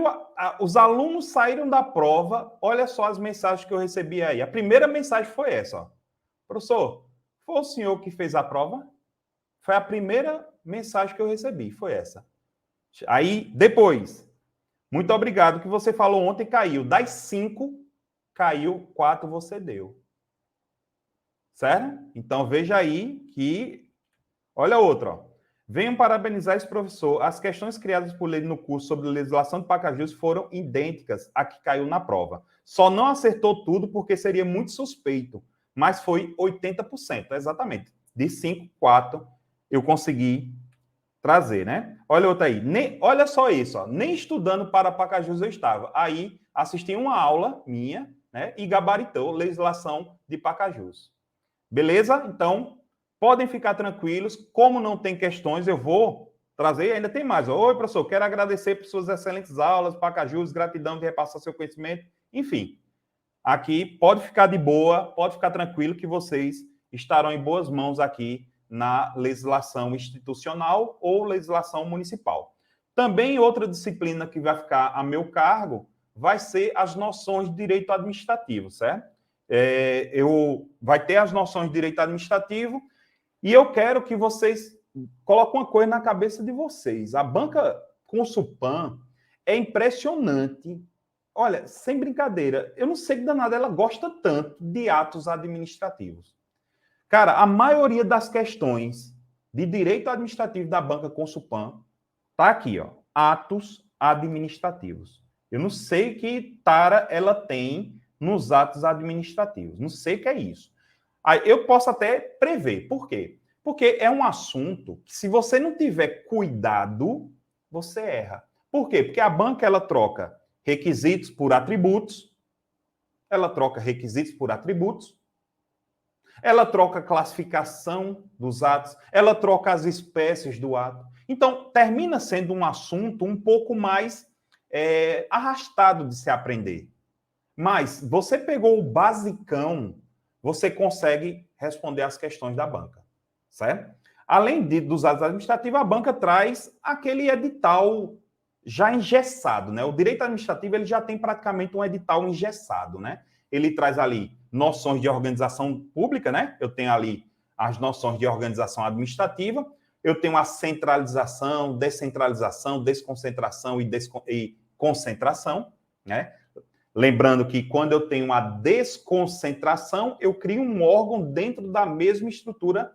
Saiu, os alunos saíram da prova, olha só as mensagens que eu recebi aí. A primeira mensagem foi essa, ó. Professor, foi o senhor que fez a prova? Foi a primeira mensagem que eu recebi, foi essa. Aí, depois, muito obrigado, o que você falou ontem caiu. Das 5, caiu 4 você deu. Certo? Então, veja aí que... Olha outra, ó. Venham parabenizar esse professor. As questões criadas por ele no curso sobre legislação de Pacajus foram idênticas à que caiu na prova. Só não acertou tudo porque seria muito suspeito, mas foi 80%, exatamente. De 5, 4 eu consegui trazer, né? Olha outra aí. Olha só isso, ó. Nem estudando para Pacajus eu estava. Aí assisti uma aula minha, né? E gabaritou legislação de Pacajus. Beleza? Então, podem ficar tranquilos. Como não tem questões, eu vou trazer. Ainda tem mais. Oi, professor, quero agradecer por suas excelentes aulas, Pacajus, gratidão de repassar seu conhecimento. Enfim, aqui pode ficar de boa, pode ficar tranquilo que vocês estarão em boas mãos aqui na legislação institucional ou legislação municipal. Também outra disciplina que vai ficar a meu cargo vai ser as noções de direito administrativo, certo? Vai ter as noções de direito administrativo e eu quero que vocês coloquem uma coisa na cabeça de vocês. A banca Consulpan é impressionante. Olha, sem brincadeira, eu não sei que danada ela gosta tanto de atos administrativos. Cara, a maioria das questões de direito administrativo da banca Consulpan tá aqui, ó, atos administrativos. Eu não sei que tara ela tem nos atos administrativos. Não sei o que é isso. Aí eu posso até prever. Por quê? Porque é um assunto que, se você não tiver cuidado, você erra. Por quê? Porque a banca ela troca requisitos por atributos, ela troca requisitos por atributos, ela troca classificação dos atos, ela troca as espécies do ato. Então, termina sendo um assunto um pouco mais arrastado de se aprender. Mas você pegou o basicão, você consegue responder as questões da banca, certo? Além dos atos administrativos, a banca traz aquele edital já engessado, né? O direito administrativo ele já tem praticamente um edital engessado, né? Ele traz ali noções de organização pública, né? Eu tenho ali as noções de organização administrativa, eu tenho a centralização, descentralização, desconcentração e concentração, né? Lembrando que quando eu tenho uma desconcentração, eu crio um órgão dentro da mesma estrutura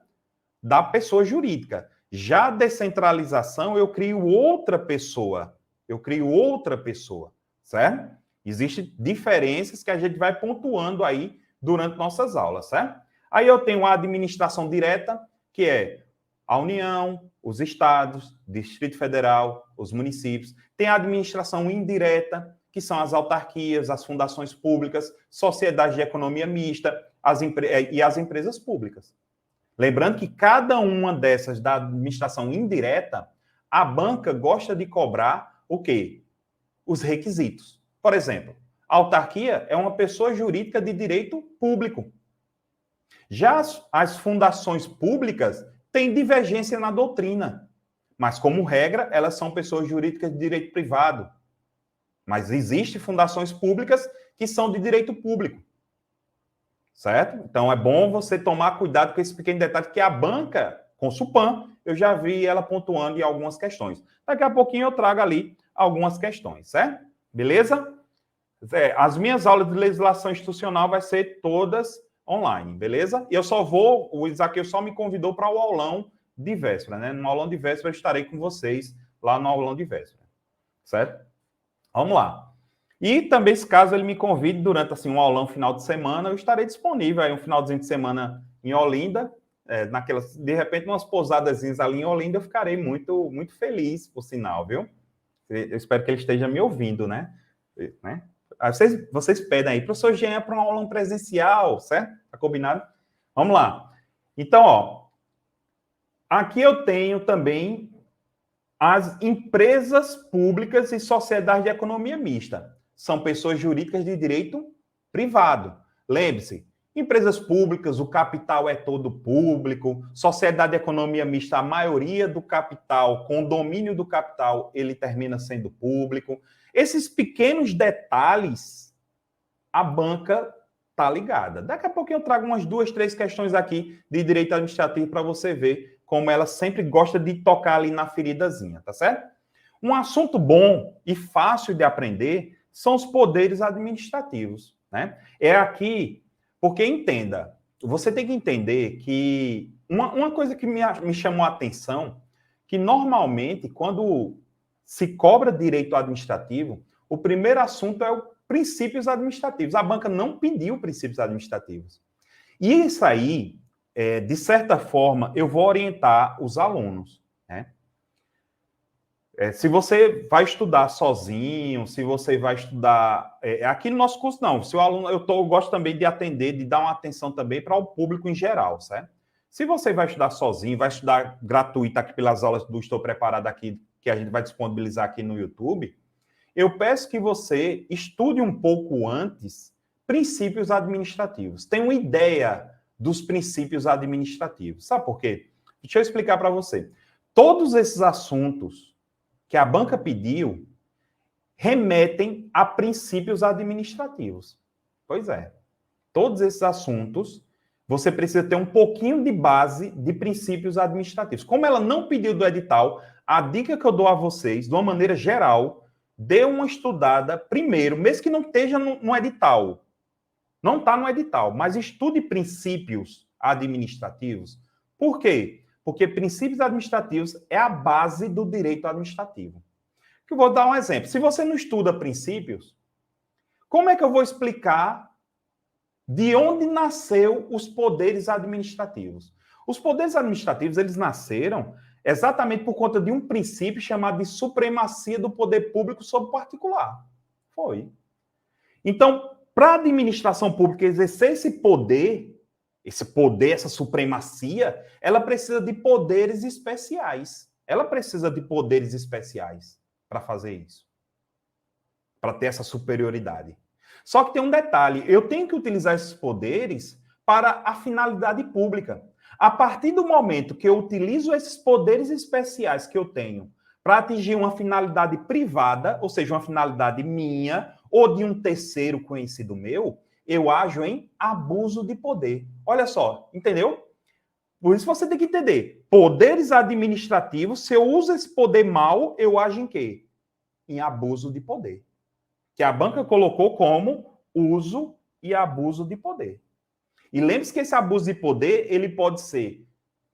da pessoa jurídica. Já a descentralização, eu crio outra pessoa. Certo? Existem diferenças que a gente vai pontuando aí durante nossas aulas, certo? Aí eu tenho a administração direta, que é a União, os estados, Distrito Federal, os municípios. Tem a administração indireta, que são as autarquias, as fundações públicas, sociedades de economia mista e as empresas públicas. Lembrando que cada uma dessas da administração indireta, a banca gosta de cobrar o quê? Os requisitos. Por exemplo, a autarquia é uma pessoa jurídica de direito público. Já as fundações públicas têm divergência na doutrina, mas, como regra, elas são pessoas jurídicas de direito privado. Mas existem fundações públicas que são de direito público. Certo? Então, é bom você tomar cuidado com esse pequeno detalhe, que a banca Consulpan, eu já vi ela pontuando em algumas questões. Daqui a pouquinho eu trago ali algumas questões, certo? Beleza? As minhas aulas de legislação institucional vai ser todas online, beleza? E o Isaac só me convidou para o aulão de véspera, né? No aulão de véspera eu estarei com vocês lá no aulão de véspera, certo? Vamos lá. E também, se caso ele me convide durante assim, um aulão final de semana, eu estarei disponível aí um finalzinho de semana em Olinda, de repente umas pousadazinhas ali em Olinda, eu ficarei muito, muito feliz, por sinal, viu? Eu espero que ele esteja me ouvindo, né? Aí vocês pedem aí, professor Jean, para um aulão presencial, certo? Tá combinado? Vamos lá. Então, ó, aqui eu tenho também as empresas públicas e sociedades de economia mista. São pessoas jurídicas de direito privado. Lembre-se, Empresas públicas, o capital é todo público. Sociedade de economia mista, a maioria do capital, com o domínio do capital, ele termina sendo público. Esses pequenos detalhes, a banca está ligada. Daqui a pouco eu trago umas 2, 3 questões aqui de direito administrativo para você ver como ela sempre gosta de tocar ali na feridazinha, tá certo? Um assunto bom e fácil de aprender são os poderes administrativos, né? É aqui, porque entenda, você tem que entender que uma coisa que me chamou a atenção, que normalmente quando se cobra direito administrativo, o primeiro assunto é o princípios administrativos. A banca não pediu princípios administrativos. E isso aí, de certa forma, eu vou orientar os alunos, né? Se você vai estudar sozinho, se você vai estudar... aqui no nosso curso, não. Se o aluno... Eu gosto também de atender, de dar uma atenção também para o público em geral, certo? Se você vai estudar sozinho, vai estudar gratuito aqui pelas aulas do Estou Preparado aqui, que a gente vai disponibilizar aqui no YouTube, eu peço que você estude um pouco antes princípios administrativos. Tenha uma ideia dos princípios administrativos. Sabe por quê? Deixa eu explicar para você. Todos esses assuntos que a banca pediu remetem a princípios administrativos. Pois é. Todos esses assuntos, você precisa ter um pouquinho de base de princípios administrativos. Como ela não pediu do edital, a dica que eu dou a vocês, de uma maneira geral, dê uma estudada primeiro, mesmo que não esteja no edital. Não está no edital, mas estude princípios administrativos. Por quê? Porque princípios administrativos é a base do direito administrativo. Eu vou dar um exemplo. Se você não estuda princípios, como é que eu vou explicar de onde nasceu os poderes administrativos? Os poderes administrativos, eles nasceram exatamente por conta de um princípio chamado de supremacia do poder público sobre o particular. Foi. Então, para a administração pública exercer esse poder, essa supremacia, ela precisa de poderes especiais. Ela precisa de poderes especiais para fazer isso. Para ter essa superioridade. Só que tem um detalhe, eu tenho que utilizar esses poderes para a finalidade pública. A partir do momento que eu utilizo esses poderes especiais que eu tenho para atingir uma finalidade privada, ou seja, uma finalidade minha ou de um terceiro conhecido meu, eu ajo em abuso de poder. Olha só, entendeu? Por isso você tem que entender. Poderes administrativos, se eu uso esse poder mal, eu ajo em quê? Em abuso de poder. Que a banca colocou como uso e abuso de poder. E lembre-se que esse abuso de poder, ele pode ser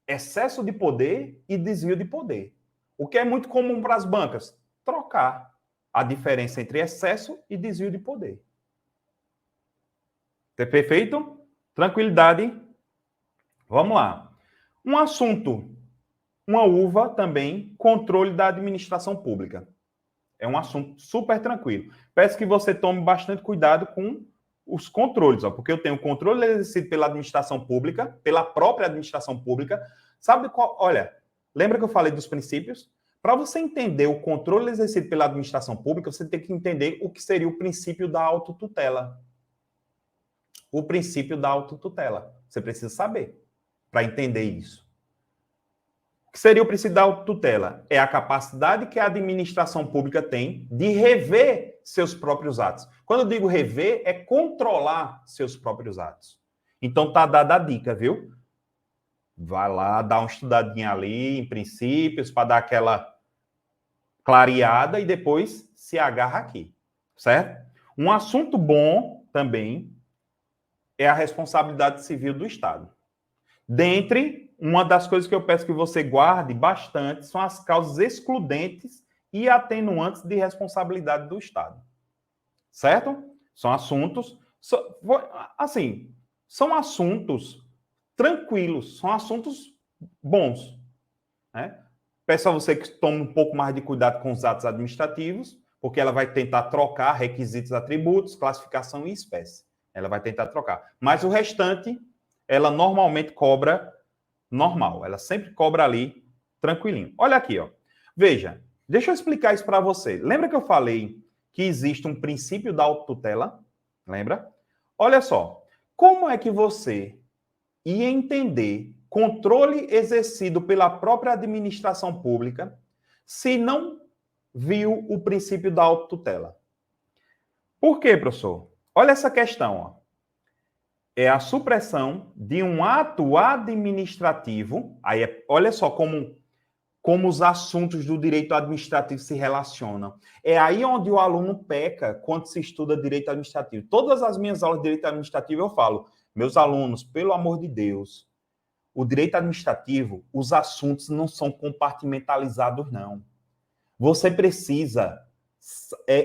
excesso de poder e desvio de poder. O que é muito comum para as bancas? Trocar a diferença entre excesso e desvio de poder. Perfeito? Tranquilidade? Vamos lá. Um assunto, uma uva também, controle da administração pública. É um assunto super tranquilo. Peço que você tome bastante cuidado com os controles, porque eu tenho controle exercido pela administração pública, pela própria administração pública. Sabe qual? Olha, lembra que eu falei dos princípios? Para você entender o controle exercido pela administração pública, você tem que entender o que seria o princípio da autotutela. O princípio da autotutela. Você precisa saber para entender isso. O que seria o princípio da autotutela? É a capacidade que a administração pública tem de rever seus próprios atos. Quando eu digo rever, é controlar seus próprios atos. Então, tá dada a dica, viu? Vai lá, dá uma estudadinha ali em princípios para dar aquela clareada e depois se agarra aqui, certo? Um assunto bom também é a responsabilidade civil do Estado. Dentre, uma das coisas que eu peço que você guarde bastante são as causas excludentes e atenuantes de responsabilidade do Estado. Certo? São assuntos, assim, são assuntos tranquilos, são assuntos bons. Né? Peço a você que tome um pouco mais de cuidado com os atos administrativos, porque ela vai tentar trocar requisitos, atributos, classificação e espécie. Ela vai tentar trocar. Mas o restante, ela normalmente cobra normal. Ela sempre cobra ali tranquilinho. Olha aqui, ó. Veja, deixa eu explicar isso para você. Lembra que eu falei que existe um princípio da autotutela? Lembra? Olha só. Como é que você ia entender controle exercido pela própria administração pública se não viu o princípio da autotutela? Por quê, professor? Olha essa questão, ó. É a supressão de um ato administrativo. Aí, olha só como os assuntos do direito administrativo se relacionam. É aí onde o aluno peca quando se estuda direito administrativo. Todas as minhas aulas de direito administrativo eu falo, meus alunos, pelo amor de Deus, o direito administrativo, os assuntos não são compartimentalizados, não. Você precisa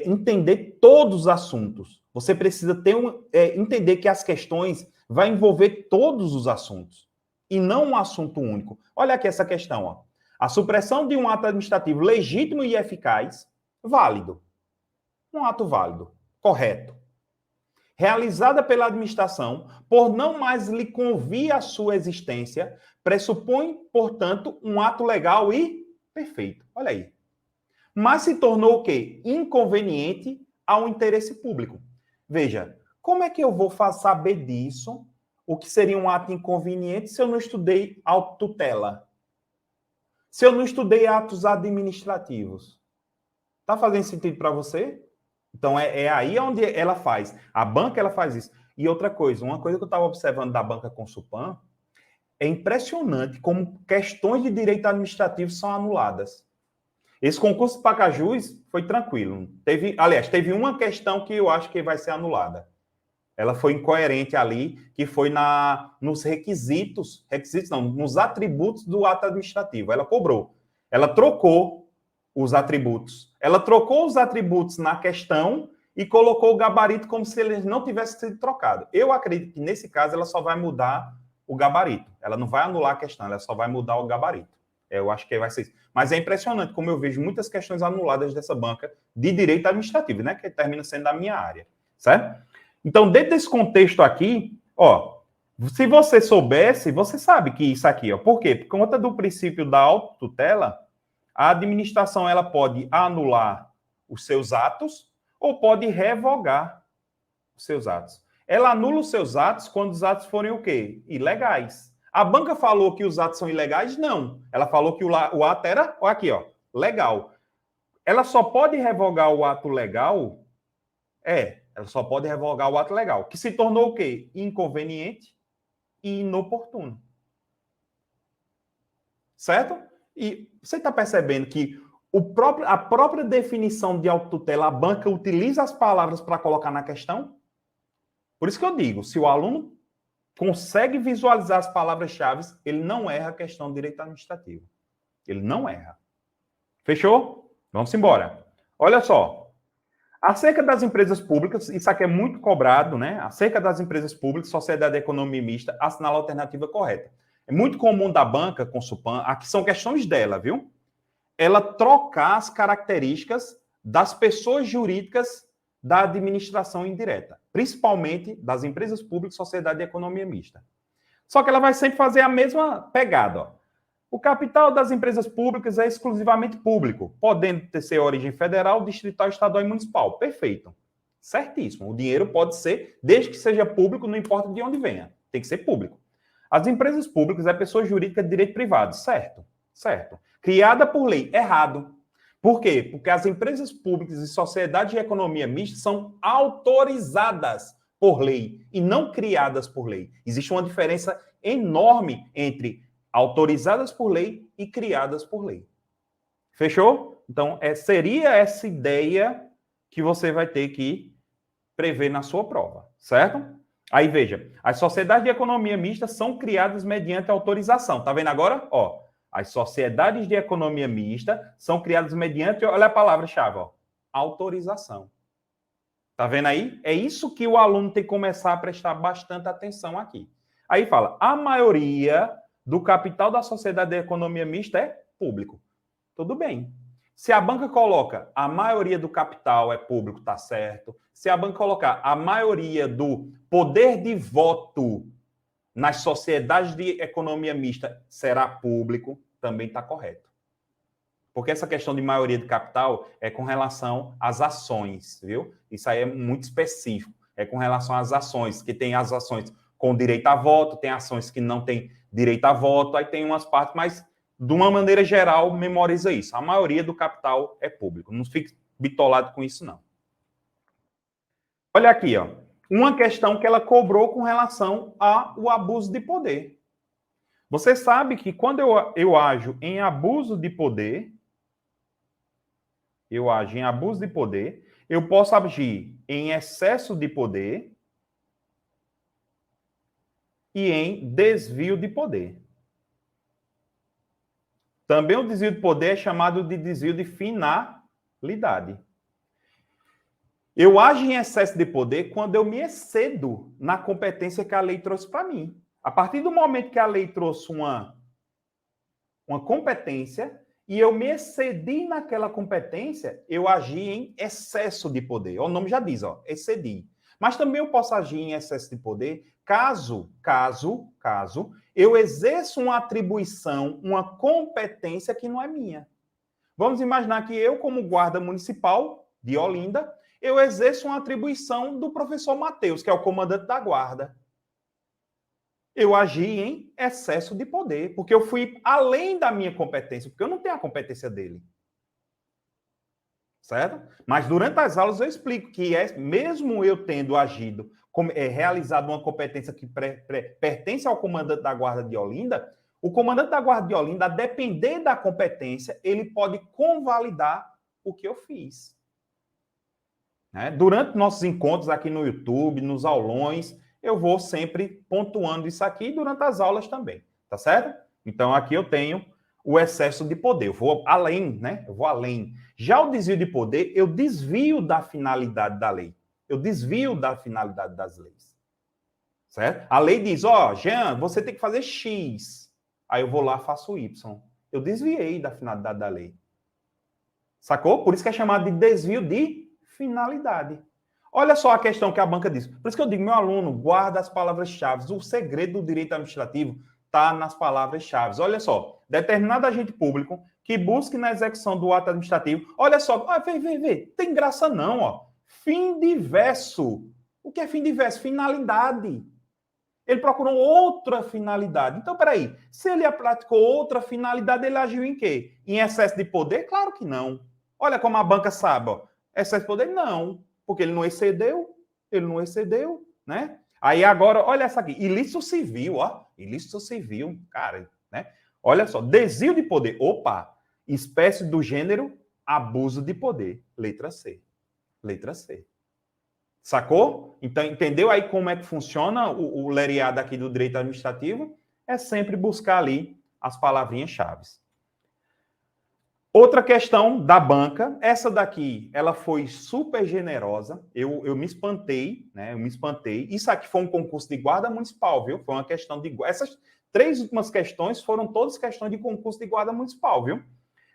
entender todos os assuntos. Você precisa entender que as questões vão envolver todos os assuntos e não um assunto único. Olha aqui essa questão, ó. A supressão de um ato administrativo legítimo e eficaz, válido. Um ato válido, correto. Realizada pela administração, por não mais lhe convir a sua existência, pressupõe, portanto, um ato legal e perfeito. Olha aí. Mas se tornou o quê? Inconveniente ao interesse público. Veja, como é que eu vou saber disso, o que seria um ato inconveniente, se eu não estudei autotutela? Se eu não estudei atos administrativos? Tá fazendo sentido para você? Então, é aí onde ela faz. A banca, ela faz isso. E outra coisa, uma coisa que eu estava observando da banca Consulpan, é impressionante como questões de direito administrativo são anuladas. Esse concurso de Pacajus foi tranquilo. Teve uma questão que eu acho que vai ser anulada. Ela foi incoerente ali, que foi nos nos atributos do ato administrativo. Ela cobrou. Ela trocou os atributos. Ela trocou os atributos na questão e colocou o gabarito como se eles não tivessem sido trocados. Eu acredito que, nesse caso, ela só vai mudar o gabarito. Ela não vai anular a questão, ela só vai mudar o gabarito. Eu acho que vai ser isso. Mas é impressionante como eu vejo muitas questões anuladas dessa banca de direito administrativo, né? Que termina sendo da minha área, certo? Então, dentro desse contexto aqui, ó, se você soubesse, você sabe que isso aqui, ó, por quê? Por conta do princípio da autotutela, a administração ela pode anular os seus atos ou pode revogar os seus atos. Ela anula os seus atos quando os atos forem o quê? Ilegais. A banca falou que os atos são ilegais? Não. Ela falou que o ato era, ó, aqui, ó, legal. Ela só pode revogar o ato legal? Ela só pode revogar o ato legal, que se tornou o quê? Inconveniente e inoportuno. Certo? E você está percebendo que a própria definição de autotutela, a banca utiliza as palavras para colocar na questão? Por isso que eu digo, se o aluno consegue visualizar as palavras-chave, ele não erra a questão do direito administrativo. Ele não erra. Fechou? Vamos embora. Olha só. Acerca das empresas públicas, isso aqui é muito cobrado, né? Acerca das empresas públicas, sociedade de economia mista, assinala a alternativa correta. É muito comum da banca, Consulpan, aqui são questões dela, viu? Ela trocar as características das pessoas jurídicas da administração indireta, principalmente das empresas públicas, sociedade de economia mista. Só que ela vai sempre fazer a mesma pegada, ó. O capital das empresas públicas é exclusivamente público, podendo ter ser origem federal, distrital, estadual e municipal. Perfeito. Certíssimo. O dinheiro pode ser, desde que seja público, não importa de onde venha. Tem que ser público. As empresas públicas é pessoa jurídica de direito privado. Certo. Certo. Criada por lei. Errado. Por quê? Porque as empresas públicas e sociedades de economia mista são autorizadas por lei e não criadas por lei. Existe uma diferença enorme entre autorizadas por lei e criadas por lei. Fechou? Então, seria essa ideia que você vai ter que prever na sua prova, certo? Aí, veja, as sociedades de economia mista são criadas mediante autorização. Tá vendo agora? Ó, as sociedades de economia mista são criadas mediante, olha a palavra-chave, ó, autorização. Tá vendo aí? É isso que o aluno tem que começar a prestar bastante atenção aqui. Aí fala, a maioria do capital da sociedade de economia mista é público. Tudo bem. Se a banca coloca a maioria do capital é público, tá certo. Se a banca colocar a maioria do poder de voto nas sociedades de economia mista será público, também está correto. Porque essa questão de maioria de capital é com relação às ações, viu? Isso aí é muito específico. É com relação às ações, que tem as ações com direito a voto, tem ações que não têm direito a voto, aí tem umas partes, mas de uma maneira geral, memoriza isso. A maioria do capital é público. Não fique bitolado com isso, não. Olha aqui, ó. Uma questão que ela cobrou com relação ao abuso de poder. Você sabe que quando eu ajo em abuso de poder, eu posso agir em excesso de poder e em desvio de poder. Também o desvio de poder é chamado de desvio de finalidade. Eu ajo em excesso de poder quando eu me excedo na competência que a lei trouxe para mim. A partir do momento que a lei trouxe uma competência e eu me excedi naquela competência, eu agi em excesso de poder. O nome já diz, ó, excedi. Mas também eu posso agir em excesso de poder caso eu exerça uma atribuição, uma competência que não é minha. Vamos imaginar que eu, como guarda municipal de Olinda, eu exerço uma atribuição do professor Matheus, que é o comandante da guarda. Eu agi em excesso de poder, porque eu fui além da minha competência, porque eu não tenho a competência dele. Certo? Mas durante as aulas eu explico que mesmo eu tendo agido, realizado uma competência que pertence ao comandante da guarda de Olinda, o comandante da guarda de Olinda, a depender da competência, ele pode convalidar o que eu fiz. Né? Durante nossos encontros aqui no YouTube, nos aulões, eu vou sempre pontuando isso aqui durante as aulas também, tá certo? Então, aqui eu tenho o excesso de poder, eu vou além, né? Eu vou além. Já o desvio de poder, eu desvio da finalidade da lei. Eu desvio da finalidade das leis. Certo? A lei diz, ó, Jean, você tem que fazer X. Aí eu vou lá, faço Y. Eu desviei da finalidade da lei. Sacou? Por isso que é chamado de desvio de finalidade. Olha só a questão que a banca diz. Por isso que eu digo, meu aluno, guarda as palavras-chave. O segredo do direito administrativo está nas palavras-chave. Olha só, determinado agente público que busque na execução do ato administrativo. Olha só, vê. Tem graça não, ó. Fim diverso. O que é fim diverso? Finalidade. Ele procurou outra finalidade. Então, peraí, se ele praticou outra finalidade, ele agiu em quê? Em excesso de poder? Claro que não. Olha como a banca sabe, ó. Excesso de poder? Não. Porque ele não excedeu, né? Aí agora, olha essa aqui, ilícito civil, ó. Ilícito civil, cara, né? Olha só, desvio de poder. Opa, espécie do gênero abuso de poder. Letra C. Letra C. Sacou? Então, entendeu aí como é que funciona o lereado aqui do direito administrativo? É sempre buscar ali as palavrinhas-chave. Outra questão da banca, essa daqui, ela foi super generosa, eu me espantei, né? Eu me espantei. Isso aqui foi um concurso de guarda municipal, viu? Foi uma questão de... Essas 3 últimas questões foram todas questões de concurso de guarda municipal, viu?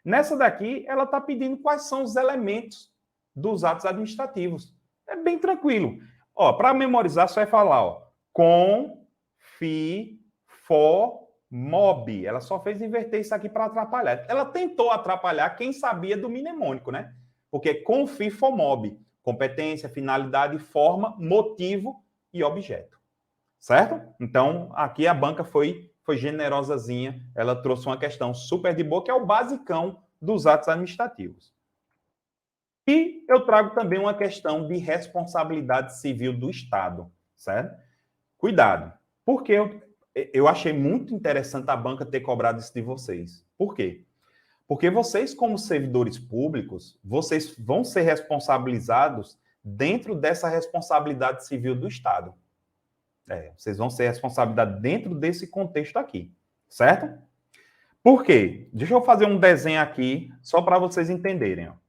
Nessa daqui, ela está pedindo quais são os elementos dos atos administrativos. É bem tranquilo. Ó, para memorizar, você vai falar, ó, com, fi, for, mob. Ela só fez inverter isso aqui para atrapalhar. Ela tentou atrapalhar quem sabia do mnemônico, né? Porque com, fi, for, mob. Competência, finalidade, forma, motivo e objeto. Certo? Então, aqui a banca foi generosazinha. Ela trouxe uma questão super de boa, que é o basicão dos atos administrativos. E eu trago também uma questão de responsabilidade civil do Estado, certo? Cuidado, porque eu achei muito interessante a banca ter cobrado isso de vocês. Por quê? Porque vocês, como servidores públicos, vocês vão ser responsabilizados dentro dessa responsabilidade civil do Estado. Vocês vão ser responsabilizados dentro desse contexto aqui, certo? Por quê? Deixa eu fazer um desenho aqui, só para vocês entenderem, ó.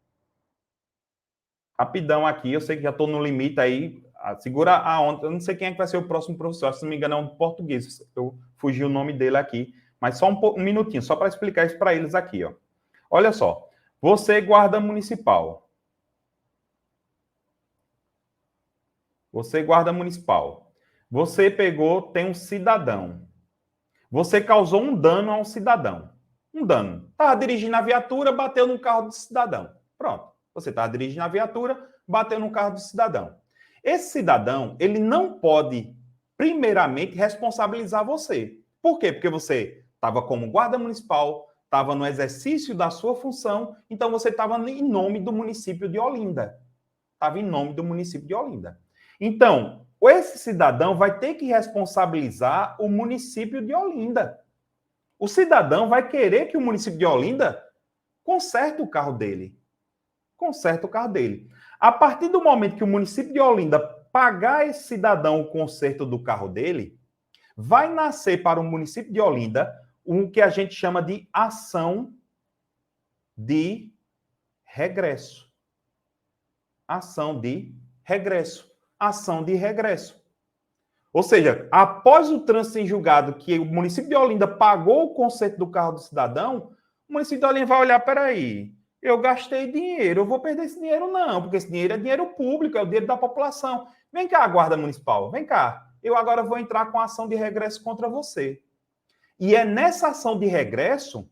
Rapidão aqui, eu sei que já estou no limite aí. Segura a onda. Eu não sei quem é que vai ser o próximo professor, se não me engano é um português. Eu fugi o nome dele aqui. Mas só um minutinho, só para explicar isso para eles aqui, ó. Olha só. Você, guarda municipal. Você, guarda municipal. Você pegou, tem um cidadão. Você causou um dano a um cidadão. Um dano. Estava dirigindo a viatura, bateu no carro do cidadão. Pronto. Você está dirigindo a viatura, bateu no carro do cidadão. Esse cidadão, ele não pode primeiramente, responsabilizar você. Por quê? Porque você estava como guarda municipal, estava no exercício da sua função, então você estava em nome do município de Olinda. Estava em nome do município de Olinda. Então, esse cidadão vai ter que responsabilizar o município de Olinda. O cidadão vai querer que o município de Olinda conserte o carro dele. Conserte o carro dele. A partir do momento que o município de Olinda pagar esse cidadão o conserto do carro dele, vai nascer para o município de Olinda o que a gente chama de ação de regresso. Ação de regresso. Ação de regresso. Ou seja, após o trânsito em julgado que o município de Olinda pagou o conserto do carro do cidadão, o município de Olinda vai olhar, peraí, eu gastei dinheiro, eu vou perder esse dinheiro não, porque esse dinheiro é dinheiro público, é o dinheiro da população. Vem cá, guarda municipal, vem cá. Eu agora vou entrar com a ação de regresso contra você. E é nessa ação de regresso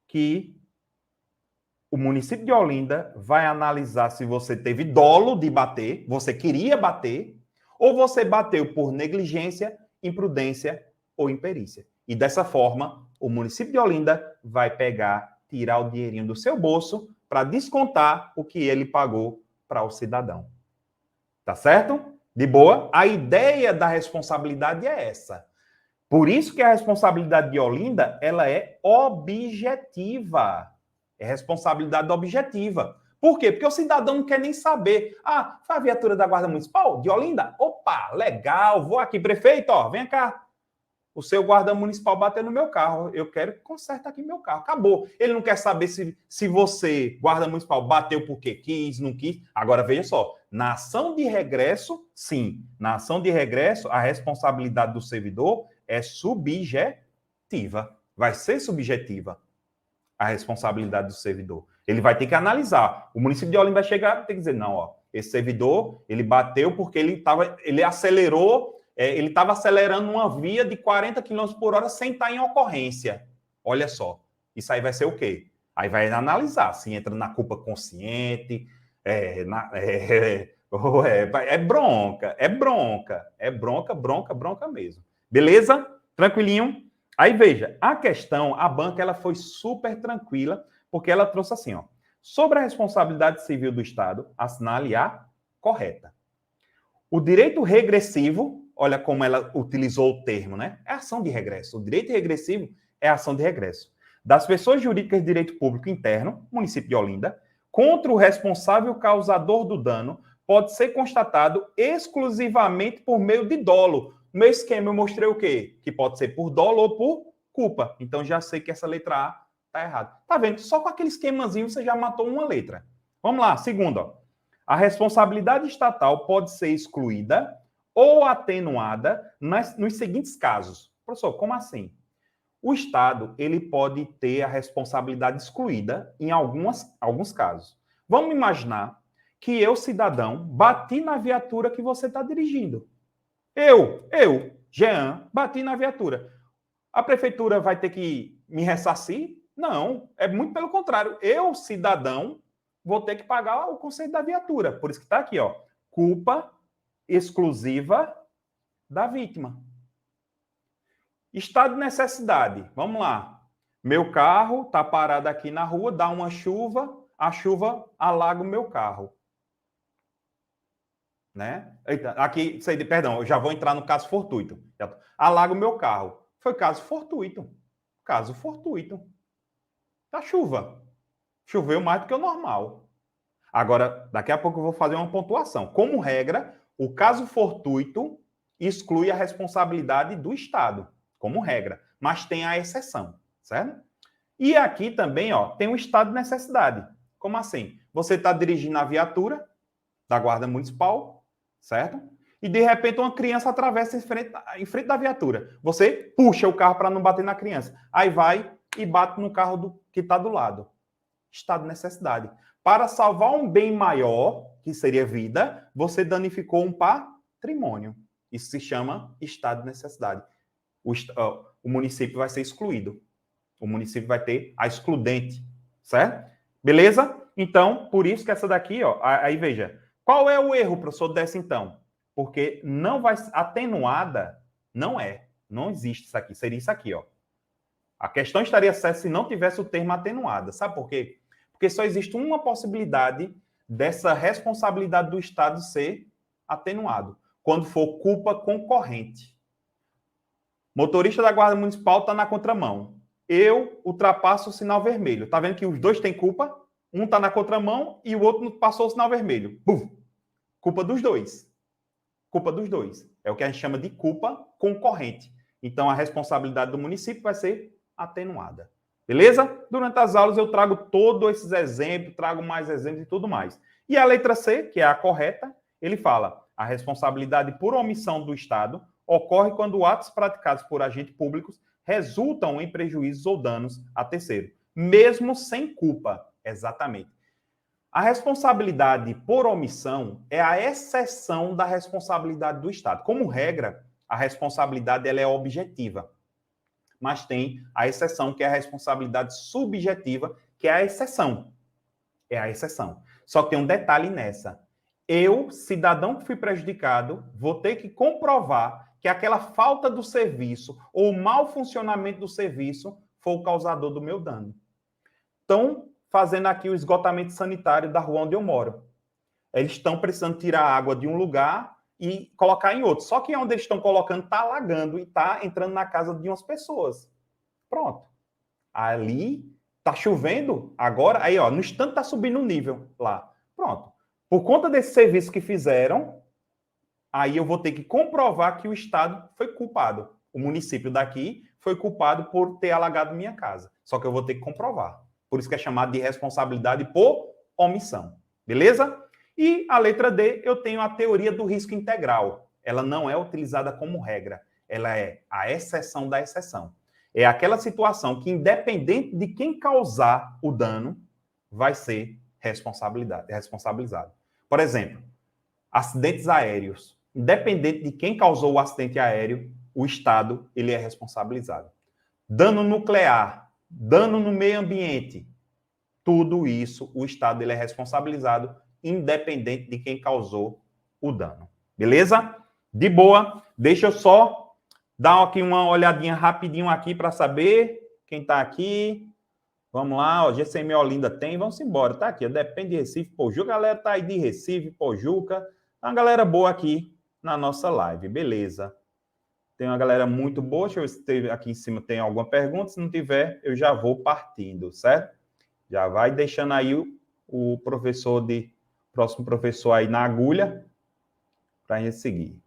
que o município de Olinda vai analisar se você teve dolo de bater, você queria bater, ou você bateu por negligência, imprudência ou imperícia. E dessa forma, o município de Olinda vai pegar, tirar o dinheirinho do seu bolso para descontar o que ele pagou para o cidadão. Tá certo? De boa? A ideia da responsabilidade é essa. Por isso que a responsabilidade de Olinda, ela é objetiva. É responsabilidade objetiva. Por quê? Porque o cidadão não quer nem saber. Ah, foi a viatura da Guarda Municipal de Olinda? Opa, legal, vou aqui, prefeito, ó, vem cá. O seu guarda municipal bateu no meu carro. Eu quero que conserte aqui meu carro. Acabou. Ele não quer saber se você, guarda municipal, bateu porque quis, não quis. Agora, veja só. Na ação de regresso, sim. Na ação de regresso, a responsabilidade do servidor é subjetiva. Vai ser subjetiva a responsabilidade do servidor. Ele vai ter que analisar. O município de Olinda vai chegar e tem que dizer, não, ó, esse servidor, ele bateu porque ele acelerou, ele estava acelerando uma via de 40 km por hora sem estar em ocorrência. Olha só, isso aí vai ser o quê? Aí vai analisar se entra na culpa consciente, é bronca mesmo. Beleza? Tranquilinho? Aí veja, a questão, a banca ela foi super tranquila, porque ela trouxe assim, ó, sobre a responsabilidade civil do Estado, assinale a correta. O direito regressivo, olha como ela utilizou o termo, né? É ação de regresso. O direito regressivo é ação de regresso. Das pessoas jurídicas de direito público interno, município de Olinda, contra o responsável causador do dano, pode ser constatado exclusivamente por meio de dolo. No meu esquema eu mostrei o quê? Que pode ser por dolo ou por culpa. Então já sei que essa letra A está errada. Tá vendo? Só com aquele esquemazinho você já matou uma letra. Vamos lá, segunda. Ó. A responsabilidade estatal pode ser excluída ou atenuada nos seguintes casos. Professor, como assim? O Estado ele pode ter a responsabilidade excluída em alguns casos. Vamos imaginar que eu, cidadão, bati na viatura que você está dirigindo. Eu, Jean, bati na viatura. A prefeitura vai ter que me ressarcir? Não, é muito pelo contrário. Eu, cidadão, vou ter que pagar o conserto da viatura. Por isso que está aqui, ó, culpa exclusiva da vítima. Estado de necessidade. Vamos lá. Meu carro está parado aqui na rua, dá uma chuva, a chuva alaga o meu carro. Né? Aqui, perdão, eu já vou entrar no caso fortuito. Alaga o meu carro. Foi caso fortuito. Caso fortuito. Tá chuva. Choveu mais do que o normal. Agora, daqui a pouco eu vou fazer uma pontuação. Como regra, o caso fortuito exclui a responsabilidade do Estado, como regra. Mas tem a exceção, certo? E aqui também, ó, tem o estado de necessidade. Como assim? Você está dirigindo a viatura da Guarda Municipal, certo? E, de repente, uma criança atravessa em frente da viatura. Você puxa o carro para não bater na criança. Aí vai e bate no carro que está do lado. Estado de necessidade. Para salvar um bem maior, que seria vida, você danificou um patrimônio. Isso se chama estado de necessidade. O município vai ser excluído. O município vai ter a excludente, certo? Beleza? Então, por isso que essa daqui, ó, aí veja, qual é o erro, professor, dessa então? Porque não vai... Atenuada não é. Não existe isso aqui. Seria isso aqui, ó. A questão estaria certa se não tivesse o termo atenuada. Sabe por quê? Porque só existe uma possibilidade dessa responsabilidade do Estado ser atenuado. Quando for culpa concorrente. Motorista da Guarda Municipal está na contramão. Eu ultrapasso o sinal vermelho. Tá vendo que os dois têm culpa? Um está na contramão e o outro passou o sinal vermelho. Bum! Culpa dos dois. Culpa dos dois. É o que a gente chama de culpa concorrente. Então, a responsabilidade do município vai ser atenuada. Beleza? Durante as aulas eu trago todos esses exemplos, trago mais exemplos e tudo mais. E a letra C, que é a correta, ele fala: a responsabilidade por omissão do Estado ocorre quando atos praticados por agentes públicos resultam em prejuízos ou danos a terceiro, mesmo sem culpa. Exatamente. A responsabilidade por omissão é a exceção da responsabilidade do Estado. Como regra, a responsabilidade ela é objetiva, mas tem a exceção, que é a responsabilidade subjetiva, que é a exceção. É a exceção. Só que tem um detalhe nessa. Eu, cidadão que fui prejudicado, vou ter que comprovar que aquela falta do serviço ou o mau funcionamento do serviço foi o causador do meu dano. Então, fazendo aqui o esgotamento sanitário da rua onde eu moro. Eles estão precisando tirar água de um lugar e colocar em outro. Só que onde eles estão colocando está alagando e está entrando na casa de umas pessoas. Pronto. Ali está chovendo agora. Aí, ó, no instante está subindo o nível lá. Pronto. Por conta desse serviço que fizeram, aí eu vou ter que comprovar que o Estado foi culpado. O município daqui foi culpado por ter alagado minha casa. Só que eu vou ter que comprovar. Por isso que é chamado de responsabilidade por omissão. Beleza? E a letra D, eu tenho a teoria do risco integral. Ela não é utilizada como regra. Ela é a exceção da exceção. É aquela situação que, independente de quem causar o dano, vai ser responsabilizado. Por exemplo, acidentes aéreos. Independente de quem causou o acidente aéreo, o Estado ele é responsabilizado. Dano nuclear, dano no meio ambiente, tudo isso o Estado ele é responsabilizado, independente de quem causou o dano. Beleza? De boa. Deixa eu só dar aqui uma olhadinha rapidinho aqui para saber quem está aqui. Vamos lá, ó, GCM Olinda tem, vamos embora, tá aqui, depende de Recife, Pojuca, a galera tá aí de Recife, Pojuca, tá uma galera boa aqui na nossa live, beleza. Tem uma galera muito boa, deixa eu ver se aqui em cima tem alguma pergunta, se não tiver, eu já vou partindo, certo? Já vai deixando aí o próximo professor aí na agulha, para a gente seguir.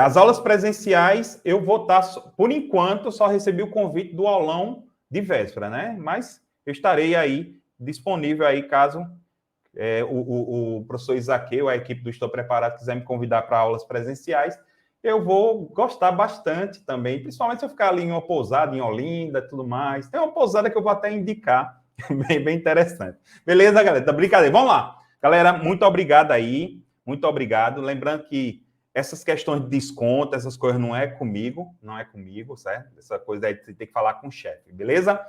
As aulas presenciais, eu vou estar, por enquanto, só recebi o convite do aulão de véspera, né? Mas eu estarei aí disponível aí caso o professor Isaqueu, a equipe do Estou Preparado, quiser me convidar para aulas presenciais, eu vou gostar bastante também, principalmente se eu ficar ali em uma pousada, em Olinda e tudo mais. Tem uma pousada que eu vou até indicar, bem interessante. Beleza, galera? Tá brincadeira. Vamos lá. Galera, muito obrigado aí, muito obrigado. Lembrando que essas questões de desconto, essas coisas não é comigo, certo? Essa coisa aí você tem que falar com o chefe, beleza?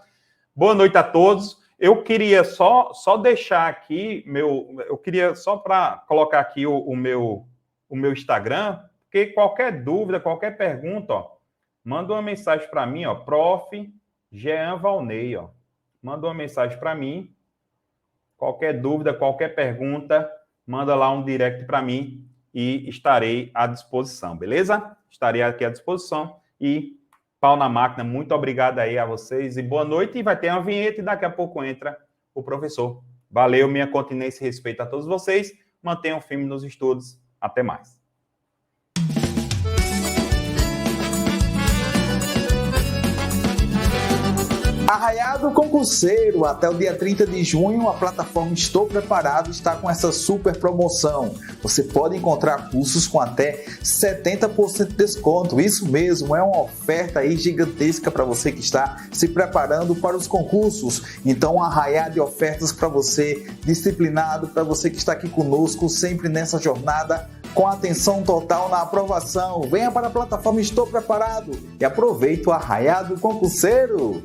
Boa noite a todos. Eu queria só deixar aqui eu queria só para colocar aqui o meu Instagram, porque qualquer dúvida, qualquer pergunta, ó, manda uma mensagem para mim, ó, Prof. Jean Valnei, ó. Manda uma mensagem para mim. Qualquer dúvida, qualquer pergunta, manda lá um direct para mim e estarei à disposição, beleza? Estarei aqui à disposição e pau na máquina. Muito obrigado aí a vocês e boa noite. E vai ter uma vinheta e daqui a pouco entra o professor. Valeu, minha continência e respeito a todos vocês. Mantenham firme nos estudos. Até mais. Arraiado Concurseiro, até o dia 30 de junho, a plataforma Estou Preparado está com essa super promoção. Você pode encontrar cursos com até 70% de desconto. Isso mesmo, é uma oferta aí gigantesca para você que está se preparando para os concursos. Então, um arraiado de ofertas para você, disciplinado, para você que está aqui conosco, sempre nessa jornada, com atenção total na aprovação. Venha para a plataforma Estou Preparado e aproveite o Arraiado Concurseiro.